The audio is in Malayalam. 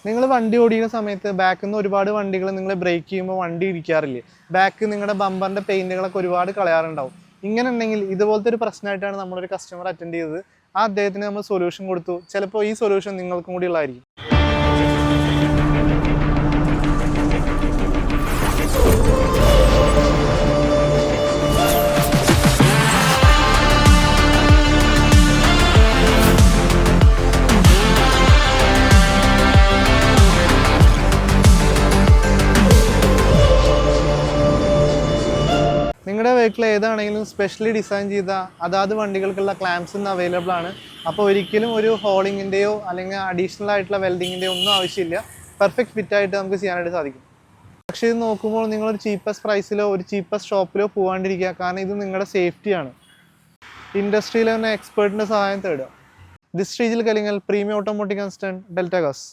നിങ്ങൾ വണ്ടി ഓടിക്കുന്ന സമയത്ത് ബാക്കിൽ നിന്ന് ഒരുപാട് വണ്ടികൾ നിങ്ങൾ ബ്രേക്ക് ചെയ്യുമ്പോൾ വണ്ടി ഇരിക്കാറില്ലേ? ബാക്ക് നിങ്ങളുടെ ബമ്പറിൻ്റെ പെയിൻറ്റുകളൊക്കെ ഒരുപാട് കളയാറുണ്ടാവും. ഇങ്ങനെ ഉണ്ടെങ്കിൽ ഇതുപോലത്തെ ഒരു പ്രശ്നമായിട്ടാണ് നമ്മളൊരു കസ്റ്റമർ അറ്റൻഡ് ചെയ്തത്. ആ അദ്ദേഹത്തിന് നമ്മൾ സൊല്യൂഷൻ കൊടുത്തു. ചിലപ്പോൾ ഈ സൊല്യൂഷൻ നിങ്ങൾക്കും കൂടി ഉള്ളതായിരിക്കും. നിങ്ങളുടെ വെഹിക്കിൾ ഏതാണെങ്കിലും സ്പെഷ്യലി ഡിസൈൻ ചെയ്ത അതാത് വണ്ടികൾക്കുള്ള ക്ലാംപ്സ് ഇന്ന് അവൈലബിൾ ആണ്. അപ്പോൾ ഒരിക്കലും ഒരു ഹോളിങ്ങിൻ്റെയോ അല്ലെങ്കിൽ അഡീഷണൽ ആയിട്ടുള്ള വെൽഡിങ്ങിൻ്റെയോ ഒന്നും ആവശ്യമില്ല. പെർഫെക്റ്റ് ഫിറ്റായിട്ട് നമുക്ക് ചെയ്യാനായിട്ട് സാധിക്കും. പക്ഷേ ഇത് നോക്കുമ്പോൾ നിങ്ങളൊരു ചീപ്പസ്റ്റ് പ്രൈസിലോ ഒരു ചീപ്പസ്റ്റ് ഷോപ്പിലോ പോകാണ്ടിരിക്കുക. കാരണം ഇത് നിങ്ങളുടെ സേഫ്റ്റിയാണ്. ഇൻഡസ്ട്രിയിലെ തന്നെ എക്സ്പേർട്ടിൻ്റെ സഹായം തേടുക. This Sreejil Kalingal, premium automotive consultant, Delta Gauss.